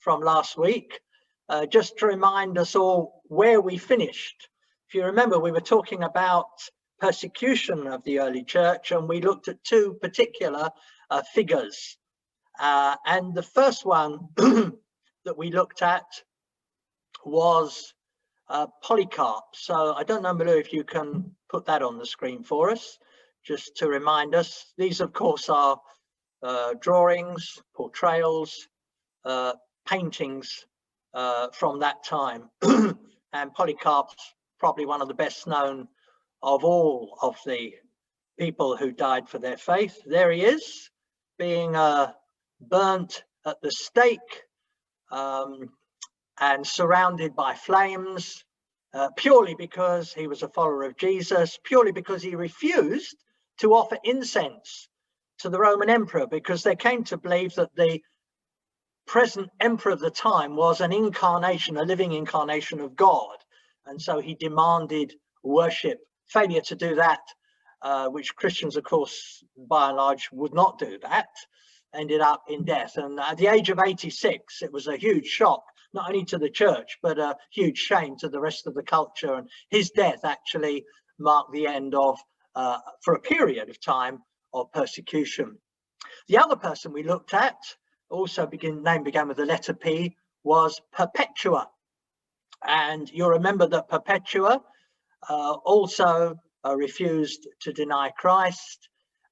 from last week, just to remind us all where we finished. If you remember, we were talking about persecution of the early church, and we looked at two particular figures. And the first one that we looked at was Polycarp. So I don't know, Malou, if you can put that on the screen for us, just to remind us. These, of course, are drawings, portrayals, paintings from that time. And Polycarp's probably one of the best known of all of the people who died for their faith. There he is, being burnt at the stake and surrounded by flames, purely because he was a follower of Jesus, purely because he refused to offer incense to the Roman emperor, because they came to believe that the present emperor of the time was an incarnation, a living incarnation of God. And so he demanded worship. Failure to do that, which Christians, of course, by and large, would not do that, ended up in death. And at the age of 86, it was a huge shock, not only to the church, but a huge shame to the rest of the culture. And his death actually marked the end of, for a period of time, of persecution. The other person we looked at, also name began with the letter P, was Perpetua. And you'll remember that Perpetua also refused to deny Christ.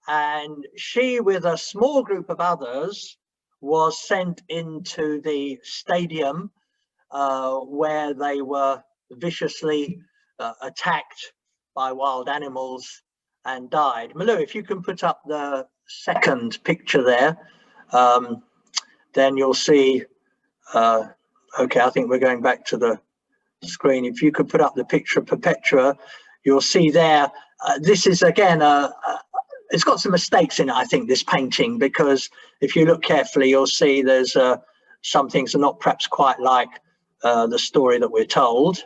And she, with a small group of others, was sent into the stadium where they were viciously attacked by wild animals and died. Malou, if you can put up the second picture there, then you'll see, okay, I think we're going back to the screen. If you could put up the picture of Perpetua, you'll see there, this is again, it's got some mistakes in it, I think, this painting, because if you look carefully, you'll see there's some things are not perhaps quite like the story that we're told.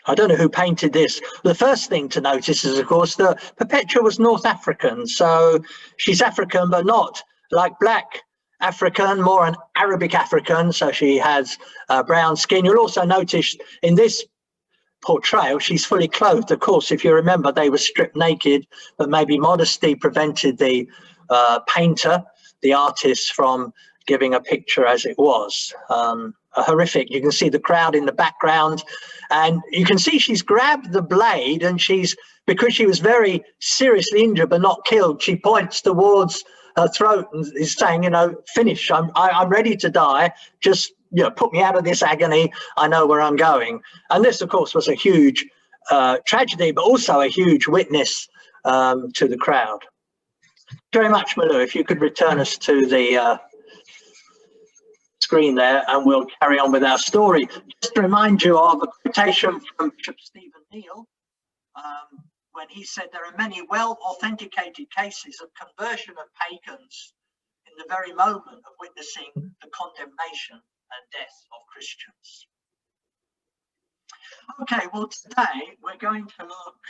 I don't know who painted this. The first thing to notice is, of course, that Perpetua was North African. So she's African, but not like black African, more an Arabic African. So she has brown skin. You'll also notice in this portrayal, she's fully clothed. Of course, if you remember, they were stripped naked, but maybe modesty prevented the painter, the artist, from giving a picture as it was. Horrific. You can see the crowd in the background, and you can see she's grabbed the blade, and because she was very seriously injured but not killed, she points towards her throat and is saying, you know, finish, I'm ready to die, just, you know, put me out of this agony, I know where I'm going. And this, of course, was a huge tragedy, but also a huge witness to the crowd. Very much, Malou, if you could return us to the screen there, and we'll carry on with our story. Just to remind you of a quotation from Bishop Stephen Neal, when he said there are many well authenticated cases of conversion of pagans in the very moment of witnessing the condemnation and death of Christians. Okay, well, today we're going to look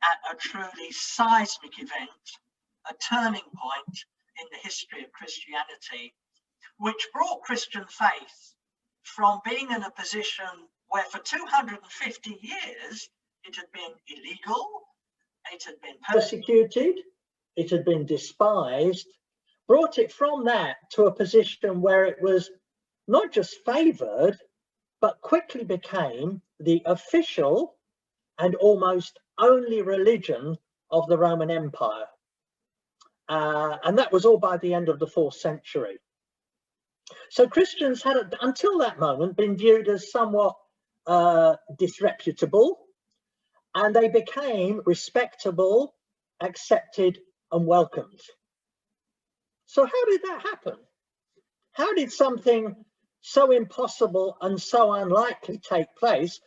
at a truly seismic event, a turning point in the history of Christianity, which brought Christian faith from being in a position where for 250 years it had been illegal, it had been persecuted, it had been despised, brought it from that to a position where it was not just favoured, but quickly became the official and almost only religion of the Roman Empire. And that was all by the end of the 4th century. So Christians had, until that moment, been viewed as somewhat disreputable, and they became respectable, accepted, and welcomed. So how did that happen? How did something so impossible and so unlikely take place,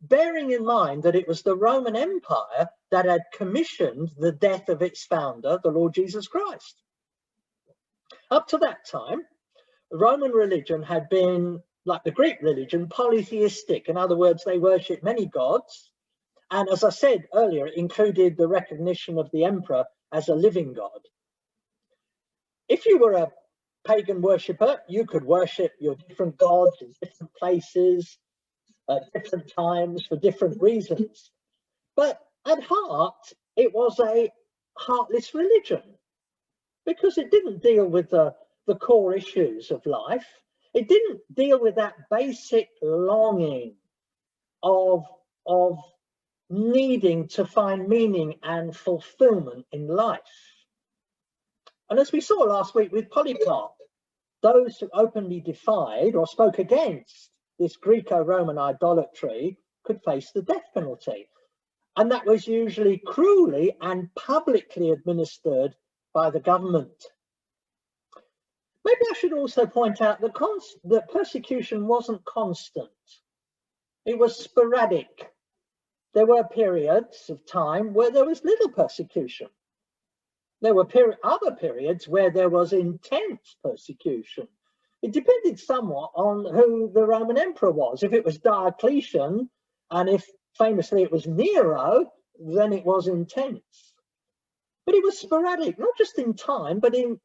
bearing in mind that it was the Roman Empire that had commissioned the death of its founder, the Lord Jesus Christ? Up to that time, Roman religion had been, like the Greek religion, polytheistic. In other words, they worshipped many gods. And as I said earlier, it included the recognition of the emperor as a living god. If you were a pagan worshipper, you could worship your different gods in different places at different times for different reasons. But at heart, it was a heartless religion because it didn't deal with the core issues of life. It didn't deal with that basic longing of needing to find meaning and fulfillment in life. And as we saw last week with Polycarp, those who openly defied or spoke against this Greco-Roman idolatry could face the death penalty. And that was usually cruelly and publicly administered by the government. Maybe I should also point out that persecution wasn't constant. It was sporadic. There were periods of time where there was little persecution. There were other periods where there was intense persecution. It depended somewhat on who the Roman emperor was. If it was Diocletian, and if famously it was Nero, then it was intense. But it was sporadic, not just in time, but in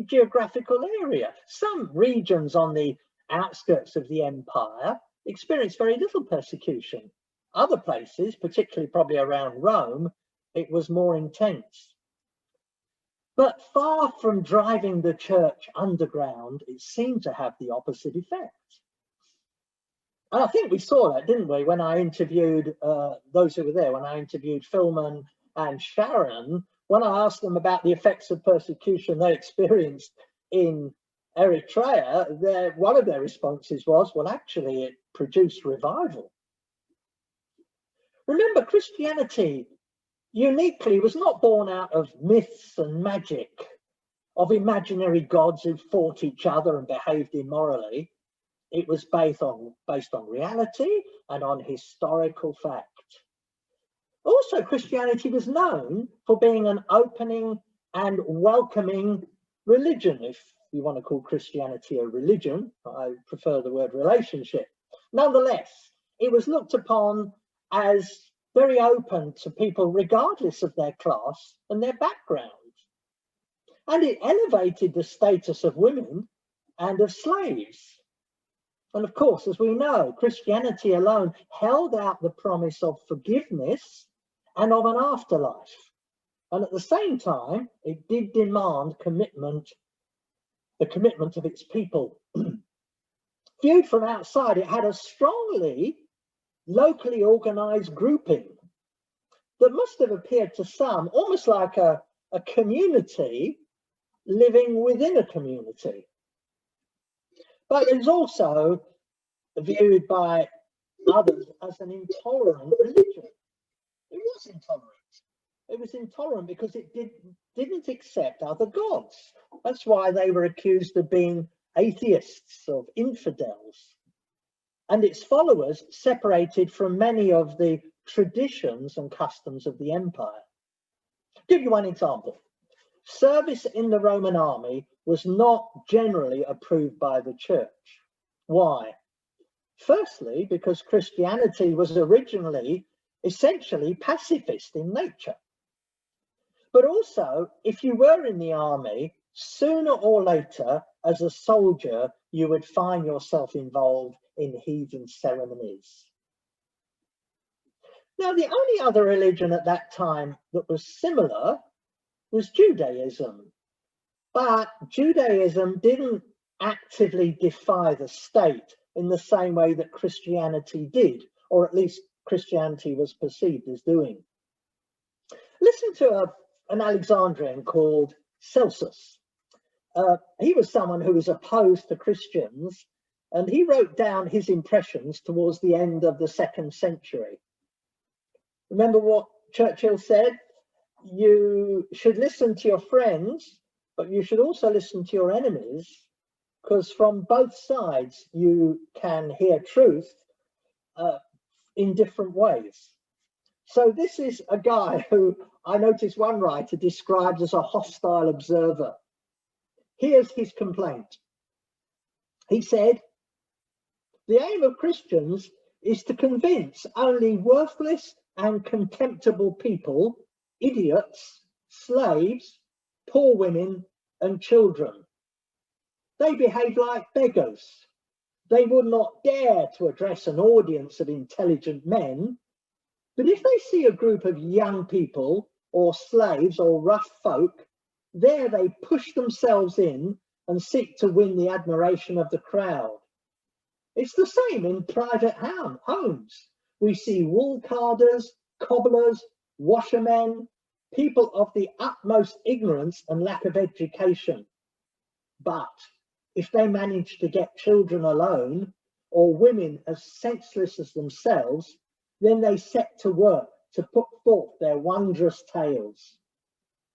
geographical area. Some regions on the outskirts of the empire experienced very little persecution. Other places, particularly probably around Rome, it was more intense. But far from driving the church underground, it seemed to have the opposite effect. And I think we saw that, didn't we, when I interviewed those who were there, when I interviewed Philman and Sharon, when I asked them about the effects of persecution they experienced in Eritrea, one of their responses was, well, actually, it produced revival. Remember, Christianity uniquely was not born out of myths and magic, of imaginary gods who fought each other and behaved immorally. It was based on reality and on historical fact. Also, Christianity was known for being an opening and welcoming religion, if you want to call Christianity a religion. I prefer the word relationship. Nonetheless, it was looked upon as very open to people regardless of their class and their background. And it elevated the status of women and of slaves. And of course, as we know, Christianity alone held out the promise of forgiveness and of an afterlife. And at the same time, it did demand commitment, the commitment of its people. Viewed from outside, it had a strongly locally organized grouping that must have appeared to some almost like a community living within a community. But it was also viewed by others as an intolerant religion. It was intolerant. It was intolerant because it didn't accept other gods. That's why they were accused of being atheists, of infidels. And its followers separated from many of the traditions and customs of the empire. I'll give you one example. Service in the Roman army was not generally approved by the church. Why? Firstly, because Christianity was originally essentially pacifist in nature. But also, if you were in the army, sooner or later, as a soldier, you would find yourself involved in heathen ceremonies. Now, the only other religion at that time that was similar was Judaism. But Judaism didn't actively defy the state in the same way that Christianity did, or at least Christianity was perceived as doing. Listen to an Alexandrian called Celsus. He was someone who was opposed to Christians, and he wrote down his impressions towards the end of the 2nd century. Remember what Churchill said? You should listen to your friends, but you should also listen to your enemies, because from both sides you can hear truth in different ways. So this is a guy who I noticed one writer described as a hostile observer. Here's his complaint. He said, "The aim of Christians is to convince only worthless and contemptible people, idiots, slaves, poor women and children. They behaved like beggars. They would not dare to address an audience of intelligent men. But if they see a group of young people or slaves or rough folk, there they push themselves in and seek to win the admiration of the crowd. It's the same in private homes. We see wool carders, cobblers, washermen, people of the utmost ignorance and lack of education. But if they manage to get children alone or women as senseless as themselves, then they set to work to put forth their wondrous tales.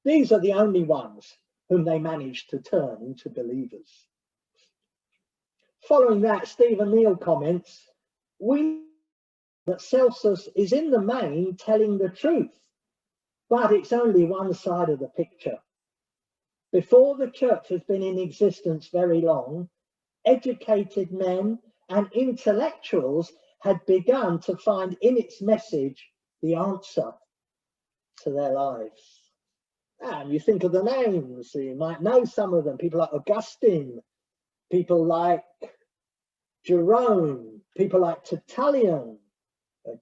These are the only ones whom they manage to turn into believers. Following that, Stephen Neal comments, we know that Celsus is in the main telling the truth, but it's only one side of the picture. Before the church has been in existence very long, educated men and intellectuals had begun to find in its message the answer to their lives. And you think of the names, you might know some of them, people like Augustine, people like Jerome, people like Tertullian,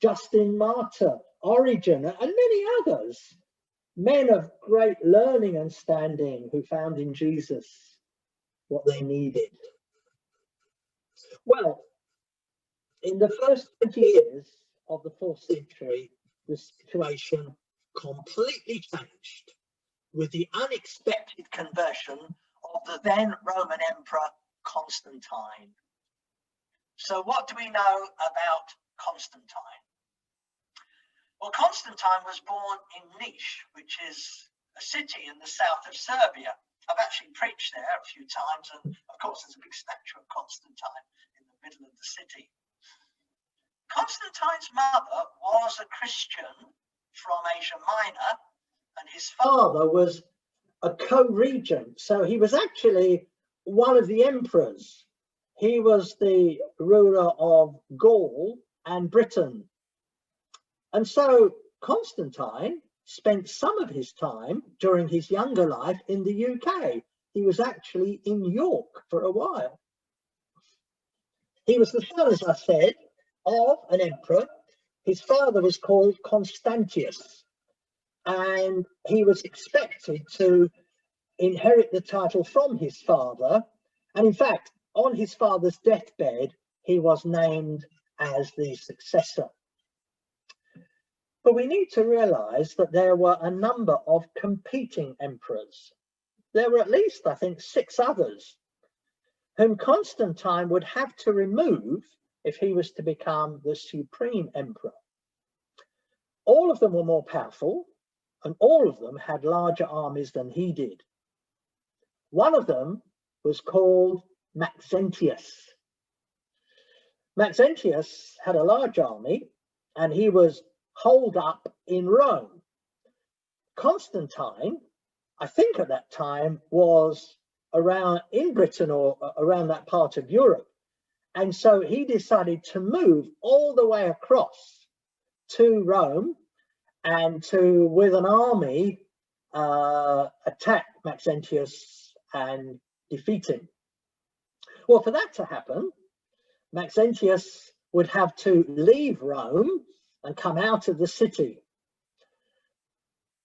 Justin Martyr, Origen, and many others, men of great learning and standing who found in Jesus what they needed. Well, in the first 20 years of the 4th century, the situation completely changed with the unexpected conversion of the then Roman Emperor Constantine. So what do we know about Constantine? Well, Constantine was born in Niš, which is a city in the south of Serbia. I've actually preached there a few times, and of course there's a big statue of Constantine in the middle of the city. Constantine's mother was a Christian from Asia Minor, and his father was a co-regent. So he was actually one of the emperors. He was the ruler of Gaul and Britain. And so Constantine spent some of his time during his younger life in the UK. He was actually in York for a while. He was the son, as I said, of an emperor. His father was called Constantius, and he was expected to inherit the title from his father. And in fact, on his father's deathbed, he was named as the successor. But we need to realize that there were a number of competing emperors. There were at least, I think, 6 others whom Constantine would have to remove if he was to become the supreme emperor. All of them were more powerful, and all of them had larger armies than he did. One of them was called Maxentius. Maxentius had a large army, and he was holed up in Rome. Constantine, I think at that time, was around in Britain or around that part of Europe. And so he decided to move all the way across to Rome and to, with an army, attack Maxentius and defeat him. Well, for that to happen, Maxentius would have to leave Rome and come out of the city.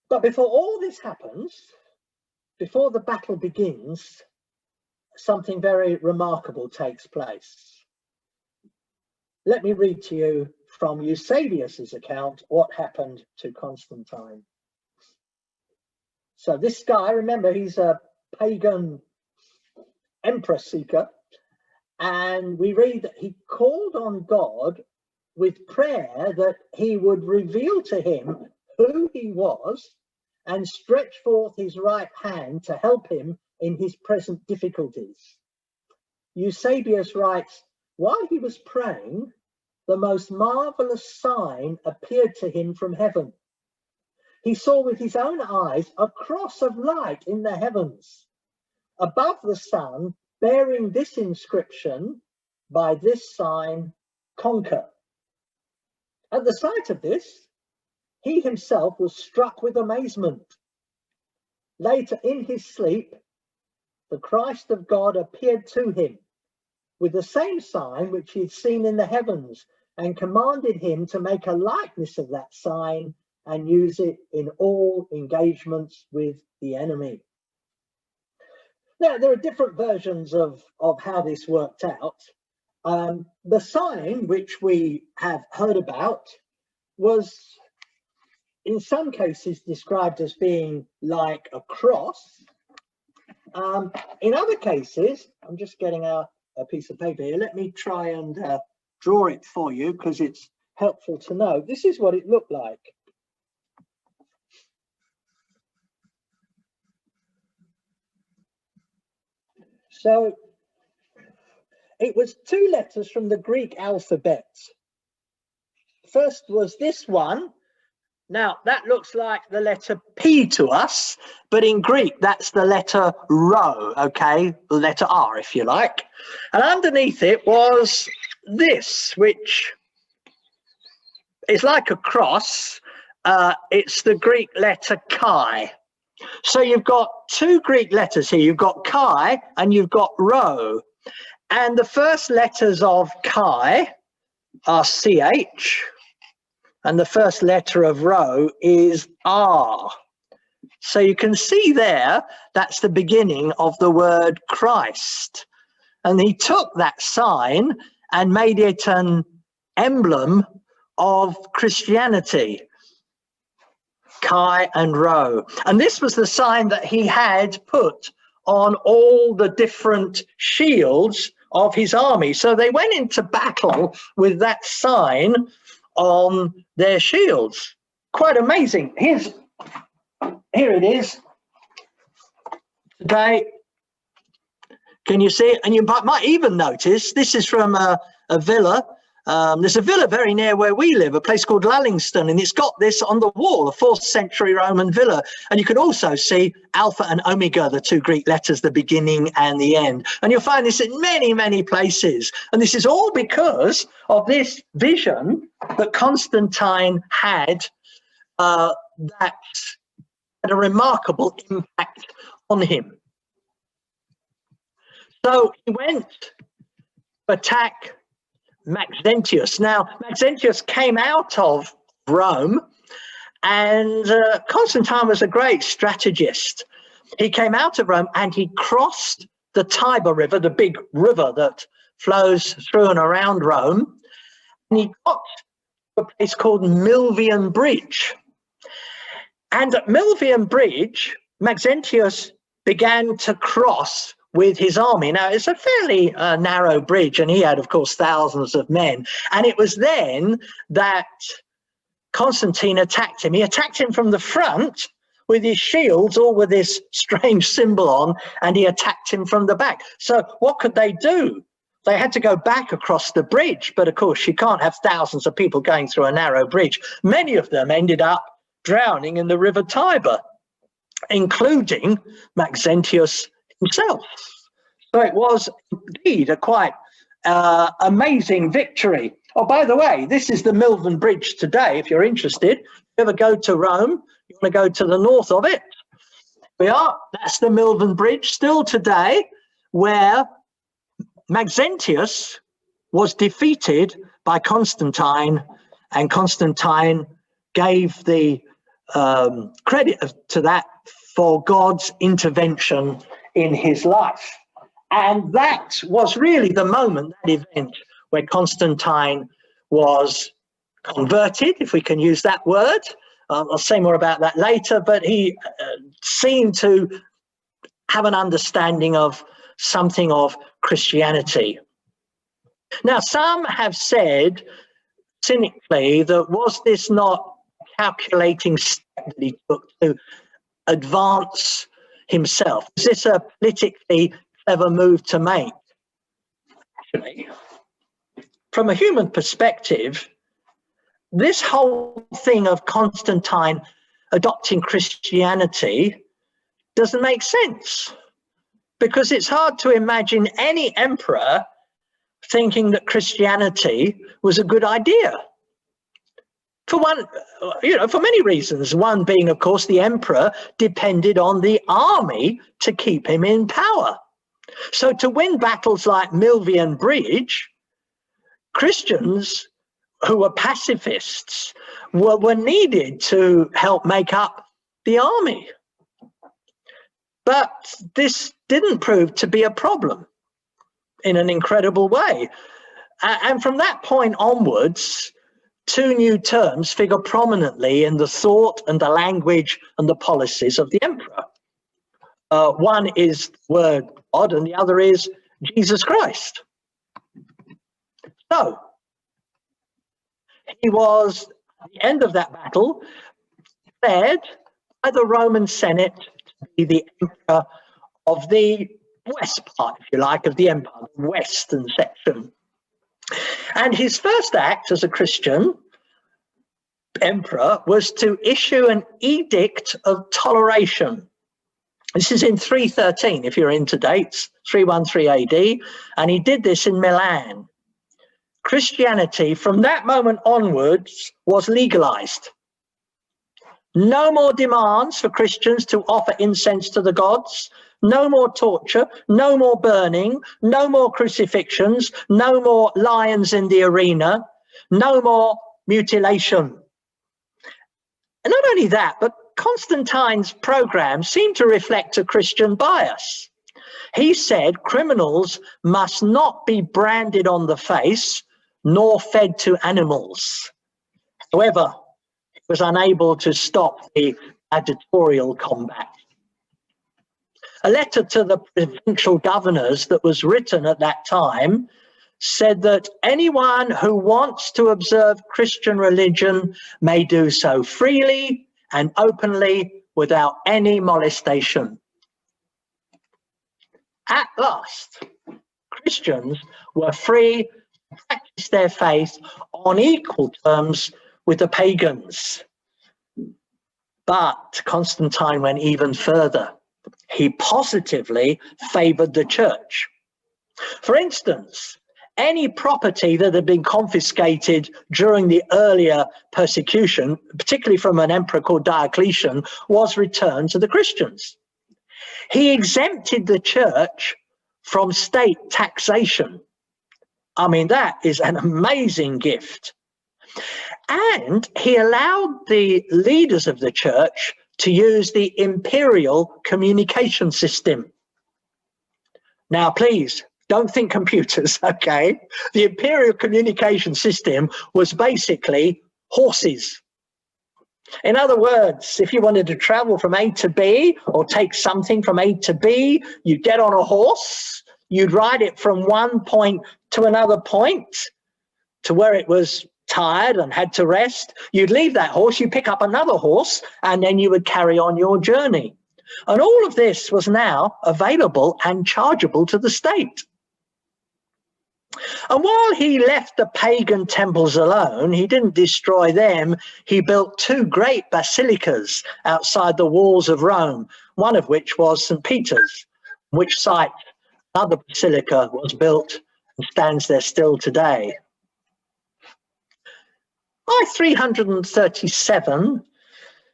But before all this happens, before the battle begins, something very remarkable takes place. Let me read to you from Eusebius's account what happened to Constantine. So this guy, remember, he's a pagan emperor seeker, and we read that he called on God with prayer that he would reveal to him who he was and stretch forth his right hand to help him in his present difficulties. Eusebius writes, while he was praying, the most marvelous sign appeared to him from heaven. He saw with his own eyes a cross of light in the heavens, above the sun, bearing this inscription, by this sign, conquer. At the sight of this, he himself was struck with amazement. Later in his sleep, the Christ of God appeared to him with the same sign which he had seen in the heavens, and commanded him to make a likeness of that sign and use it in all engagements with the enemy. Now, there are different versions of how this worked out. The sign, which we have heard about, was in some cases described as being like a cross. In other cases, I'm just getting out a piece of paper here. Let me try and draw it for you because it's helpful to know. This is what it looked like. So it was two letters from the Greek alphabet. First was this one. Now that looks like the letter P to us, but in Greek that's the letter Rho, okay, the letter R if you like. And underneath it was this, which is like a cross. It's the Greek letter Chi. So you've got two Greek letters here. You've got Chi and you've got Rho. And the first letters of Chi are CH. And the first letter of Rho is R. So you can see there, that's the beginning of the word Christ. And he took that sign and made it an emblem of Christianity. Chi and Rho. And this was the sign that he had put on all the different shields of his army. So they went into battle with that sign on their shields. Quite amazing. Here it is today. Can you see it? And you might even notice this is from a villa. There's a villa very near where we live, a place called Lullingston, and it's got this on the wall, a 4th century Roman villa. And you can also see Alpha and Omega, the two Greek letters, the beginning and the end. And you'll find this in many, many places. And this is all because of this vision that Constantine had that had a remarkable impact on him. So he went to attack Maxentius. Now, Maxentius came out of Rome, and Constantine was a great strategist. He came out of Rome and he crossed the Tiber River, the big river that flows through and around Rome, and he got to a place called Milvian Bridge. And at Milvian Bridge, Maxentius began to cross with his army. Now, it's a fairly narrow bridge, and he had, of course, thousands of men. And it was then that Constantine attacked him. He attacked him from the front with his shields, all with this strange symbol on, and he attacked him from the back. So what could they do? They had to go back across the bridge. But, of course, you can't have thousands of people going through a narrow bridge. Many of them ended up drowning in the river Tiber, including Maxentius himself. So it was indeed a quite amazing victory. Oh, by the way, this is the Milvian Bridge today, if you're interested. If you ever go to Rome, you want to go to the north of it. That's the Milvian Bridge still today, where Maxentius was defeated by Constantine, and Constantine gave the credit to that for God's intervention in his life. And that was really the moment, that event, where Constantine was converted, if we can use that word. I'll say more about that later, but he seemed to have an understanding of something of Christianity. Now, some have said cynically that was this not calculating step that he took to advance himself? Is this a politically clever move to make? Actually, from a human perspective, this whole thing of Constantine adopting Christianity doesn't make sense, because it's hard to imagine any emperor thinking that Christianity was a good idea. For one, for many reasons. One being, of course, the emperor depended on the army to keep him in power. So to win battles like Milvian Bridge, Christians who were pacifists were needed to help make up the army. But this didn't prove to be a problem in an incredible way. And from that point onwards, two new terms figure prominently in the thought and the language and the policies of the emperor. One is the word God and the other is Jesus Christ. So he was, at the end of that battle, declared by the Roman Senate to be the emperor of the west part, if you like, of the empire, the western section. And his first act as a Christian emperor was to issue an edict of toleration. This is in 313, if you're into dates, 313 AD, and he did this in Milan. Christianity, from that moment onwards, was legalized. No more demands for Christians to offer incense to the gods, no more torture, no more burning, no more crucifixions, no more lions in the arena, no more mutilation. And not only that, but Constantine's program seemed to reflect a Christian bias. He said criminals must not be branded on the face nor fed to animals. However, he was unable to stop the gladiatorial combat. A letter to the provincial governors that was written at that time said that anyone who wants to observe Christian religion may do so freely and openly without any molestation. At last, Christians were free to practice their faith on equal terms with the pagans. But Constantine went even further. He positively favored the church. For instance, any property that had been confiscated during the earlier persecution, particularly from an emperor called Diocletian, was returned to the Christians. He exempted the church from state taxation. I mean, that is an amazing gift. And he allowed the leaders of the church to use the imperial communication system. Now, please, don't think computers, okay? The imperial communication system was basically horses. In other words, if you wanted to travel from A to B or take something from A to B, you'd get on a horse, you'd ride it from one point to another point to where it was tired and had to rest. You'd leave that horse, you pick up another horse, and then you would carry on your journey. And all of this was now available and chargeable to the state. And while he left the pagan temples alone, he didn't destroy them. He built two great basilicas outside the walls of Rome, one of which was St. Peter's, which site another basilica was built and stands there still today. By 337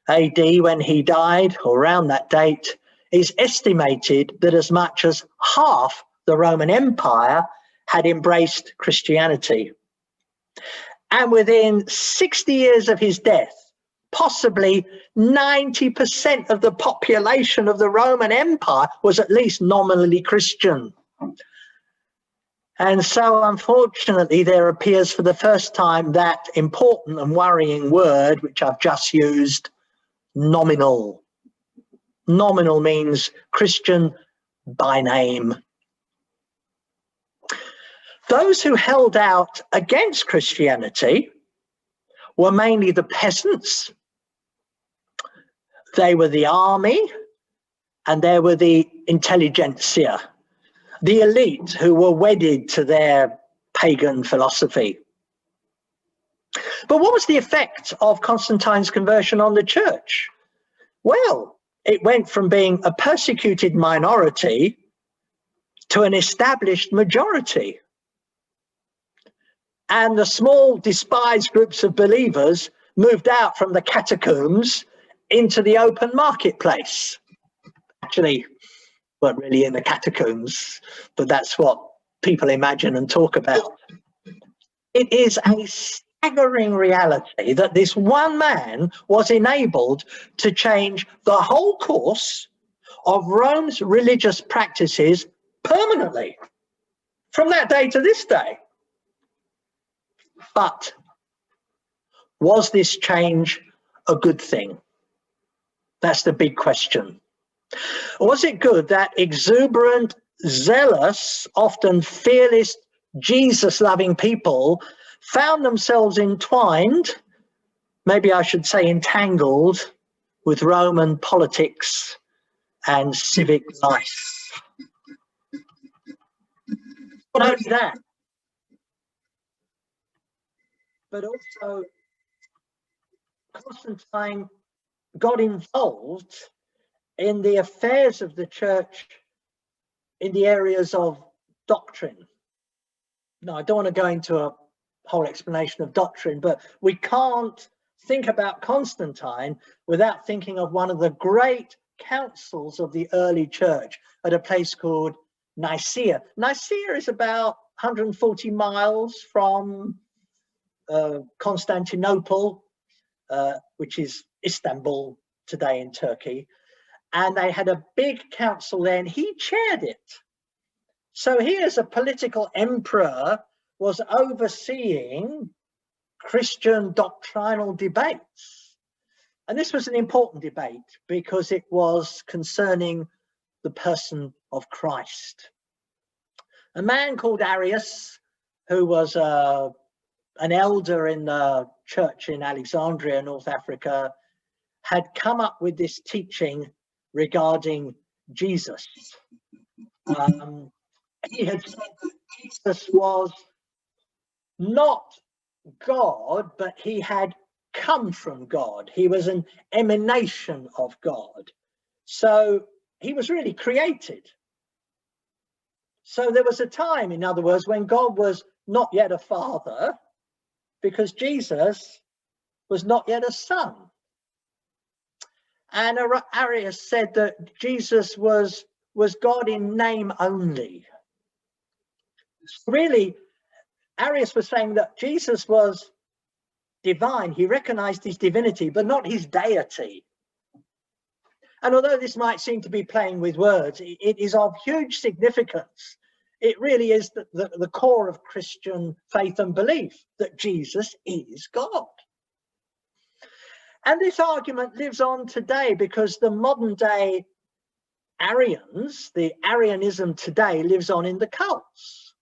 AD, when he died, or around that date, it's estimated that as much as half the Roman Empire had embraced Christianity. And within 60 years of his death, possibly 90% of the population of the Roman Empire was at least nominally Christian. And so, unfortunately, there appears for the first time that important and worrying word, which I've just used, nominal. Nominal means Christian by name. Those who held out against Christianity were mainly the peasants, they were the army, and they were the intelligentsia, the elite who were wedded to their pagan philosophy. But what was the effect of Constantine's conversion on the church? Well, it went from being a persecuted minority to an established majority. And the small, despised groups of believers moved out from the catacombs into the open marketplace. Actually, weren't really in the catacombs, but that's what people imagine and talk about. It is a staggering reality that this one man was enabled to change the whole course of Rome's religious practices permanently from that day to this day. But was this change a good thing? That's the big question. Was it good that exuberant, zealous, often fearless, Jesus-loving people found themselves entwined, maybe I should say entangled, with Roman politics and civic life? Not only that, but also Constantine got involved in the affairs of the church in the areas of doctrine. Now, I don't want to go into a whole explanation of doctrine, but we can't think about Constantine without thinking of one of the great councils of the early church at a place called Nicaea. Nicaea is about 140 miles from Constantinople, which is Istanbul today in Turkey. And they had a big council there, and he chaired it. So he, as a political emperor, was overseeing Christian doctrinal debates. And this was an important debate because it was concerning the person of Christ. A man called Arius, who was an elder in the church in Alexandria, North Africa, had come up with this teaching regarding Jesus. He had said that Jesus was not God, but he had come from God. He was an emanation of God. So he was really created. So there was a time, in other words, when God was not yet a father, because Jesus was not yet a son. And Arius said that Jesus was God in name only. Really, Arius was saying that Jesus was divine. He recognized his divinity, but not his deity. And although this might seem to be playing with words, it is of huge significance. It really is the core of Christian faith and belief that Jesus is God. And this argument lives on today because the modern day Arians, the Arianism today, lives on in the cults.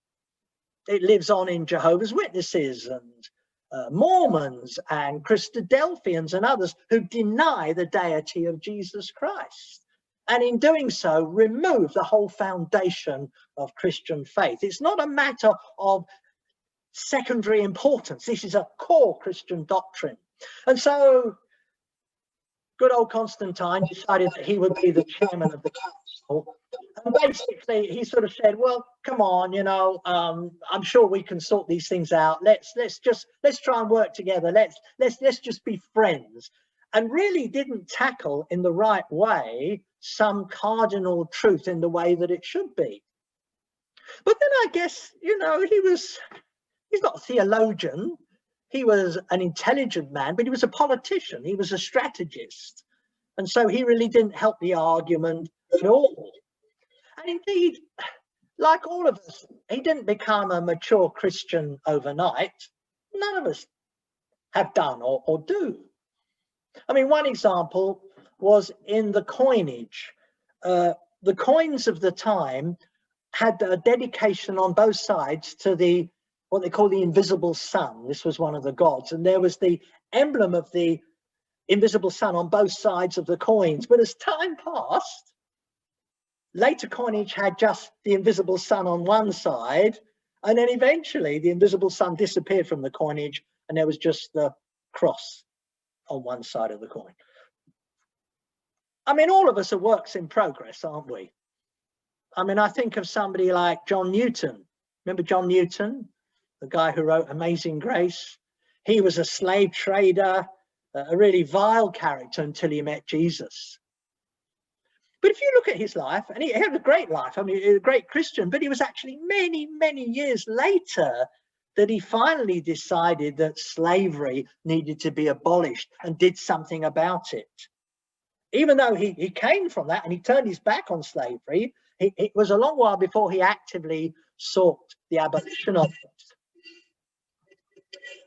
It lives on in Jehovah's Witnesses and Mormons and Christadelphians and others who deny the deity of Jesus Christ. And in doing so, remove the whole foundation of Christian faith. It's not a matter of secondary importance. This is a core Christian doctrine. And so good old Constantine decided that he would be the chairman of the council. And basically he sort of said, well, come on, you know, I'm sure we can sort these things out. Let's try and work together. Let's just be friends. And really didn't tackle in the right way some cardinal truth in the way that it should be. But then I guess, you know, he's not a theologian. He was an intelligent man, but he was a politician. He was a strategist. And so he really didn't help the argument at all. And indeed, like all of us, he didn't become a mature Christian overnight. None of us have done or do. I mean, one example was in the coinage. The coins of the time had a dedication on both sides to what they call the invisible sun. This was one of the gods, and there was the emblem of the invisible sun on both sides of the coins. But as time passed, later coinage had just the invisible sun on one side, and then eventually the invisible sun disappeared from the coinage and there was just the cross on one side of the coin. I mean, all of us are works in progress, aren't we? I mean, I think of somebody like John Newton. Remember John Newton, the guy who wrote Amazing Grace? He was a slave trader, a really vile character until he met Jesus. But if you look at his life, and he had a great life, I mean, he was a great Christian, but it was actually many, many years later that he finally decided that slavery needed to be abolished and did something about it. Even though he came from that and he turned his back on slavery, it was a long while before he actively sought the abolition of it.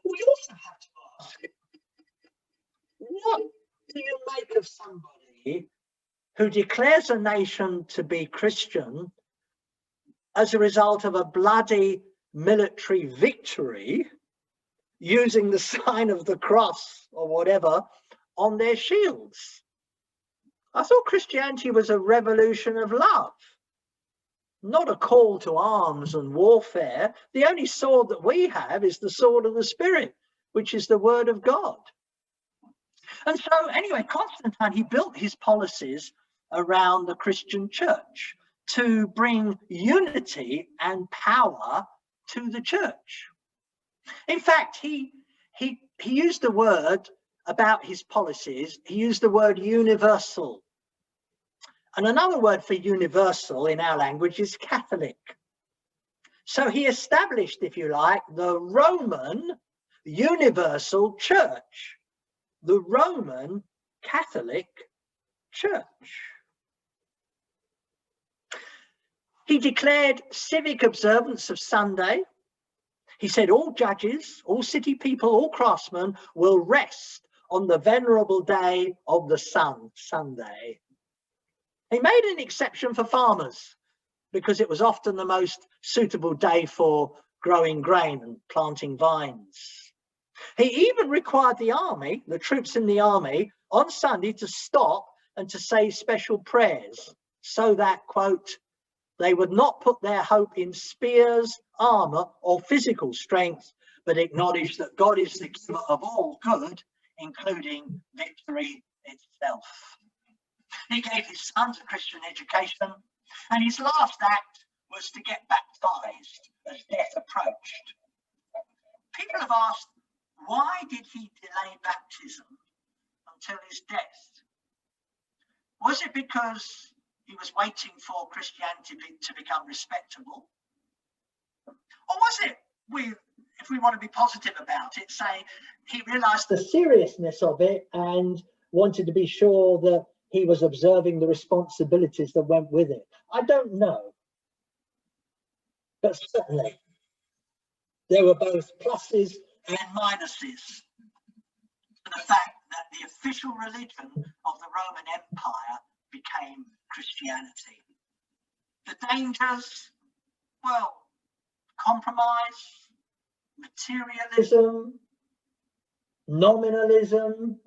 We also have to ask, what do you make of somebody who declares a nation to be Christian as a result of a bloody military victory using the sign of the cross or whatever on their shields? I thought Christianity was a revolution of love, not a call to arms and warfare. The only sword that we have is the sword of the Spirit, which is the word of God. And so anyway, Constantine, he built his policies around the Christian church to bring unity and power to the church. In fact, he used the word about his policies, he used the word universal. And another word for universal in our language is Catholic. So he established, if you like, the Roman universal church, the Roman Catholic Church. He declared civic observance of Sunday. He said all judges, all city people, all craftsmen will rest on the venerable day of the sun, Sunday. He made an exception for farmers because it was often the most suitable day for growing grain and planting vines. He even required the army, the troops in the army, on Sunday to stop and to say special prayers so that, quote, they would not put their hope in spears, armor, or physical strength, but acknowledge that God is the giver of all good, including victory itself. He gave his sons a Christian education, and his last act was to get baptized as death approached. People have asked, why did he delay baptism until his death? Was it because he was waiting for Christianity to become respectable? Or was it, if we want to be positive about it, say he realized the seriousness of it and wanted to be sure that he was observing the responsibilities that went with it? I don't know. But certainly there were both pluses and minuses to the fact that the official religion of the Roman Empire became Christianity. The dangers, well, compromise, materialism, nominalism.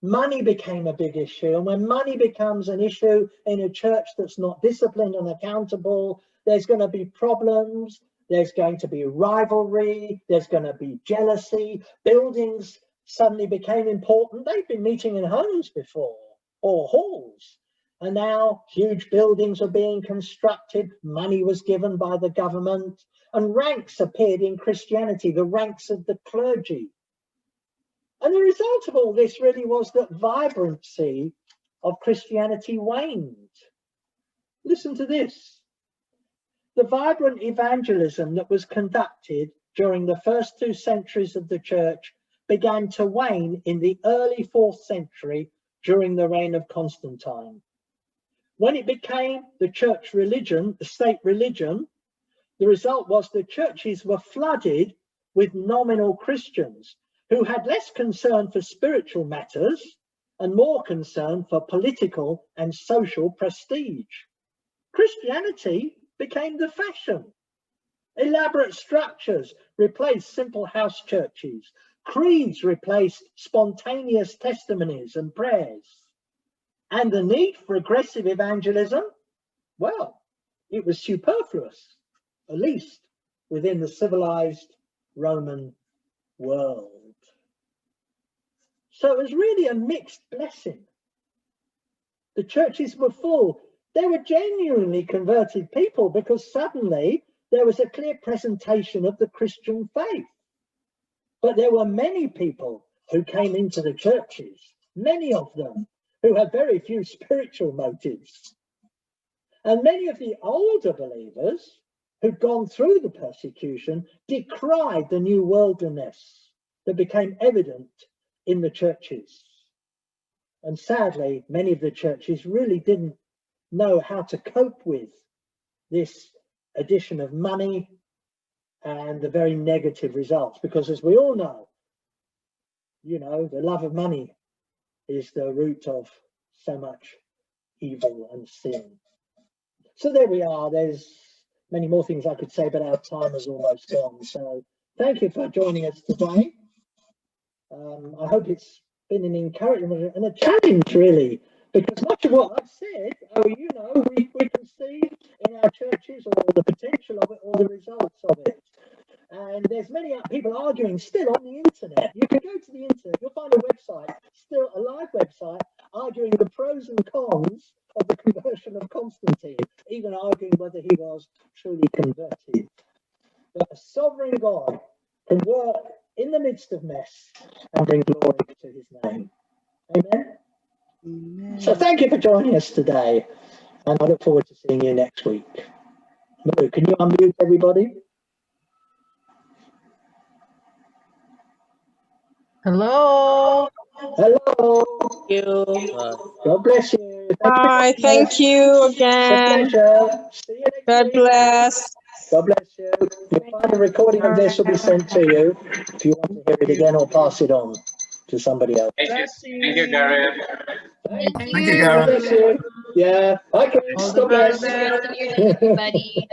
Money became a big issue, and when money becomes an issue in a church that's not disciplined and accountable, there's going to be problems, there's going to be rivalry, there's going to be jealousy. Buildings suddenly became important. They've been meeting in homes before, or halls, and now huge buildings are being constructed. Money was given by the government, and ranks appeared in Christianity, the ranks of the clergy. And the result of all this really was that vibrancy of Christianity waned. Listen to this. The vibrant evangelism that was conducted during the first 2 centuries of the church began to wane in the early 4th century during the reign of Constantine. When it became the church religion, the state religion, the result was the churches were flooded with nominal Christians who had less concern for spiritual matters and more concern for political and social prestige. Christianity became the fashion. Elaborate structures replaced simple house churches. Creeds replaced spontaneous testimonies and prayers. And the need for aggressive evangelism, well, it was superfluous, at least within the civilized Roman world. So it was really a mixed blessing. The churches were full. They were genuinely converted people because suddenly there was a clear presentation of the Christian faith. But there were many people who came into the churches, many of them who had very few spiritual motives. And many of the older believers who'd gone through the persecution decried the new worldliness that became evident in the churches. And sadly, many of the churches really didn't know how to cope with this addition of money and the very negative results, because as we all know, you know, the love of money is the root of so much evil and sin. So there we are. There's many more things I could say, but our time is almost gone. So thank you for joining us today. I hope it's been an encouragement and a challenge, really, because much of what I've said, you know, we can see in our churches, or the potential of it, or the results of it. And there's many people arguing still on the internet. You can go to the internet, you'll find a website, still a live website, arguing the pros and cons of the conversion of Constantine, even arguing whether he was truly converted. But a sovereign God can work in the midst of mess and bring glory to his name. Amen? Amen. So thank you for joining us today, and I look forward to seeing you next week. Lou, can you unmute everybody? Hello. Hello. Thank you. God bless you. Bye. Thank you again. It's a pleasure. See you next God week. bless. God bless you. You'll find a recording of this will be sent to you if you want to hear it again or pass it on to somebody else. Thank you, Gareth. Thank you, Gareth. God bless you. Yeah. Okay. All God the bless. best. Everybody.